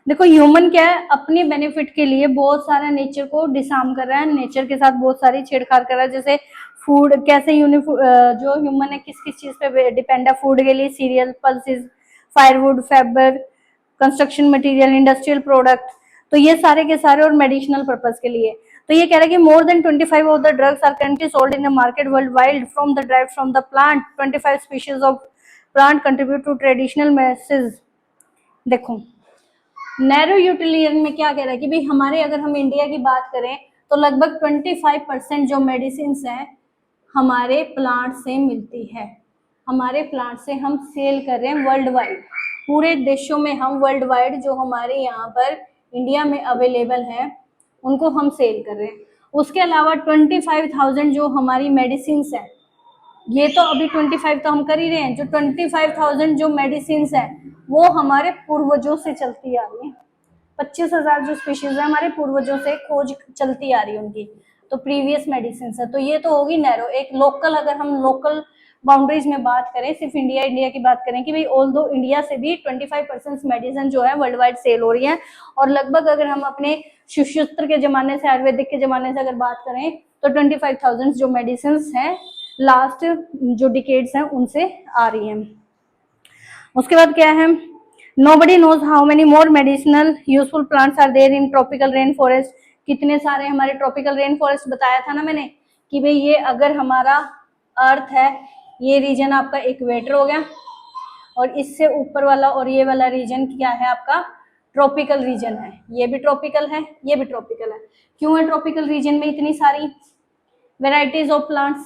देखो ह्यूमन क्या है, अपने बेनिफिट के लिए बहुत सारा नेचर को डिसार्म कर रहा है, नेचर के साथ बहुत सारी छेड़छाड़ कर रहा है। जैसे फूड कैसे जो ह्यूमन है किस किस चीज पे डिपेंड है फूड के लिए, serial, pulses, firewood, fibre, construction material, industrial product, तो ये सारे के सारे, और मेडिसिनल पर्पज के लिए। तो ये कह रहा है कि more than 25 of the drugs are currently sold in the market world wide from the drive from the plant. 25 species of plant contribute to traditional message. देखो नैरो यूटिलियन में क्या कह रहा है कि भाई हमारे, अगर हम इंडिया की बात करें तो लगभग 25% जो मेडिसिन है हमारे प्लांट से मिलती है, हमारे प्लांट से हम सेल कर रहे हैं वर्ल्ड वाइड, पूरे देशों में हम वर्ल्ड वाइड जो हमारे यहाँ पर इंडिया में अवेलेबल है उनको हम सेल कर रहे हैं। उसके अलावा 25,000 जो हमारी मेडिसिन है, ये तो अभी 25 तो हम कर ही रहे हैं, जो 25,000 जो मेडिसिन है वो हमारे पूर्वजों से चलती आ रही है। 25,000 जो स्पीशीज है हमारे पूर्वजों से खोज चलती आ रही है उनकी, तो प्रीवियस मेडिसिन है। तो ये तो होगी नैरो। एक लोकल, अगर हम लोकल बाउंड्रीज में बात करें, सिर्फ इंडिया की बात करें कि भाई ऑल दो इंडिया से भी 25% मेडिसिन जो है वर्ल्ड वाइड सेल हो रही है। और लगभग अगर हम अपने शिवशस्त्र के जमाने से, आयुर्वेदिक के जमाने से अगर बात करें तो 25,000 जो मेडिसिन है लास्ट जो डिकेड्स हैं उनसे आ रही है। उसके बाद क्या है, nobody knows how many more medicinal useful plants are there in tropical rain forest। कितने सारे हमारे ट्रॉपिकल रेन फॉरेस्ट बताया था ना मैंने कि भाई ये अगर हमारा अर्थ है, ये रीजन आपका इक्वेटर हो गया, और इससे ऊपर वाला और ये वाला रीजन क्या है आपका ट्रॉपिकल रीजन है। ये भी ट्रॉपिकल है, ये भी ट्रॉपिकल है। क्यों है ट्रॉपिकल रीजन में इतनी सारी varieties of plants?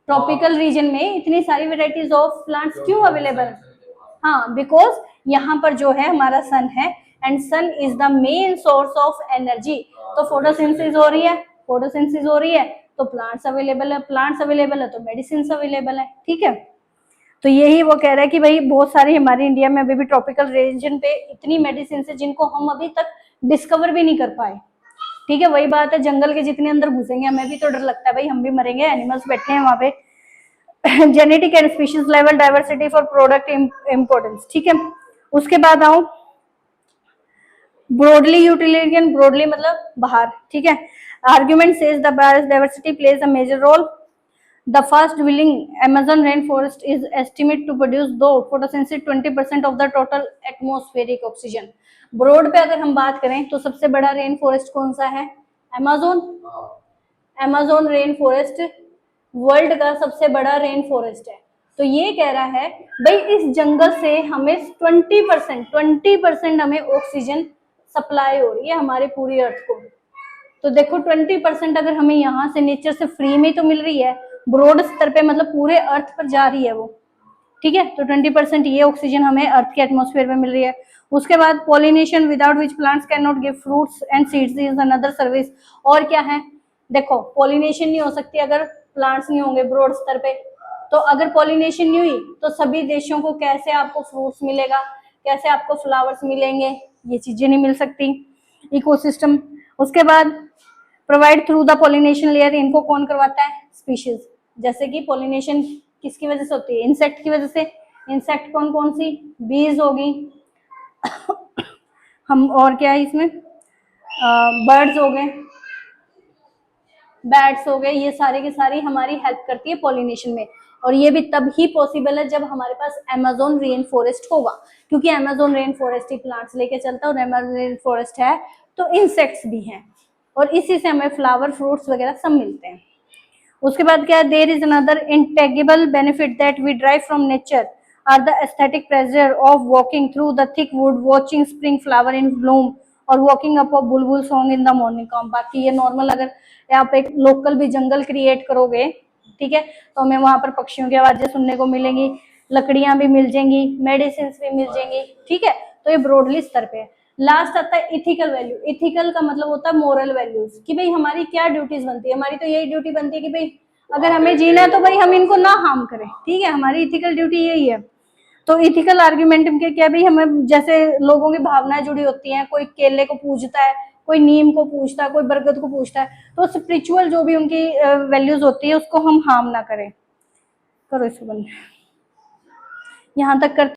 Tropical region में इतनी सारी वेराइटीज ऑफ प्लांट्स क्यों अवेलेबल है? हाँ, बिकॉज यहाँ पर जो है हमारा सन है, and sun is the main source of energy. तो फोटोसिंथेसिस हो रही है, फोटोसिंथेसिस हो रही है तो प्लांट्स अवेलेबल है, प्लांट्स अवेलेबल है तो मेडिसिन अवेलेबल है। ठीक है, तो यही वो कह रहा है कि भाई बहुत सारी हमारे इंडिया में अभी भी ट्रॉपिकल रीजन पे इतनी मेडिसिन है जिनको हम अभी तक डिस्कवर भी नहीं कर पाए। ठीक है, वही बात है, जंगल के जितने अंदर घुसेंगे हमें भी तो डर लगता है भाई, हम भी मरेंगे, एनिमल्स बैठे हैं वहां पे। Genetic and species level diversity for product importance. ठीक है, उसके बाद आओ ब्रॉडली यूटिलिटियन, ब्रॉडली मतलब बाहर। ठीक है, argument says the biodiversity plays a major role. The fast dwelling Amazon rainforest is estimated to produce though photosynthesis 20% of the total atmospheric oxygen। Broad पे अगर हम बात करें तो सबसे बड़ा रेन फॉरेस्ट कौन सा है? Amazon. Amazon rain forest world का सबसे बड़ा रेन फॉरेस्ट है। तो ये कह रहा है भाई इस जंगल से हमें 20% हमें ऑक्सीजन सप्लाई हो रही है हमारे पूरी अर्थ को। तो देखो 20% अगर हमें यहाँ से नेचर से फ्री में तो मिल रही है, ब्रॉड स्तर पे मतलब पूरे अर्थ पर जा रही है वो। ठीक है, तो 20% ये ऑक्सीजन हमें अर्थ के एटमॉस्फेयर में मिल रही है। उसके बाद pollination without which plants can not give fruits and seeds is another service. और क्या है, देखो पॉलिनेशन नहीं हो सकती अगर प्लांट्स नहीं होंगे ब्रॉड स्तर पे। तो अगर पॉलिनेशन नहीं हुई तो सभी देशों को कैसे आपको फ्रूट्स मिलेगा, कैसे आपको फ्लावर्स मिलेंगे, ये चीजें नहीं मिल सकती। इकोसिस्टम। उसके बाद provide through the pollination layer, इनको कौन करवाता है? स्पीशीज। जैसे कि पॉलिनेशन किसकी वजह से होती है? इंसेक्ट की वजह से। इंसेक्ट कौन कौन सी? बीज होगी हम, और क्या है इसमें, बर्ड्स हो गए, बैट्स हो गए, ये सारे के सारी हमारी हेल्प करती है पॉलिनेशन में। और ये भी तब ही पॉसिबल है जब हमारे पास अमेज़न रेन फॉरेस्ट होगा, क्योंकि अमेज़न रेन फॉरेस्ट ही प्लांट्स लेके चलता है, और अमेज़न रेन फॉरेस्ट है तो इंसेक्ट्स भी हैं, और इसी से हमें फ्लावर, फ्रूट्स वगैरह सब मिलते हैं। उसके बाद क्या है, there is another intangible benefit that we drive from nature are the aesthetic pleasure of walking through the thick wood, watching spring flower in bloom, और walking up a bulbul song in the morning calm. बाकी ये normal, अगर आप एक local भी जंगल create करोगे, ठीक है, तो हमें वहां पर पक्षियों की आवाजें सुनने को मिलेंगी, लकड़ियां भी मिल जाएंगी, मेडिसिन भी मिल जाएंगी। ठीक है, तो ये ब्रॉडली स्तर पे है। लास्ट आता है इथिकल वैल्यू। इथिकल का मतलब होता है मोरल वैल्यूज, कि भाई हमारी क्या ड्यूटीज बनती है। हमारी तो यही ड्यूटी बनती है कि भाई अगर हमें जीना है तो भाई हम इनको ना हार्म करें। ठीक है, हमारी इथिकल ड्यूटी यही है। तो इथिकल आर्ग्यूमेंट के क्या भाई, हमें जैसे लोगों की भावनाएं जुड़ी होती हैं, कोई केले को पूजता है, कोई नीम को पूजता है, कोई बरगद को पूजता है, तो स्पिरिचुअल जो भी उनकी वैल्यूज होती है उसको हम हार्म ना करें। करो इसको बंद, यहाँ तक कर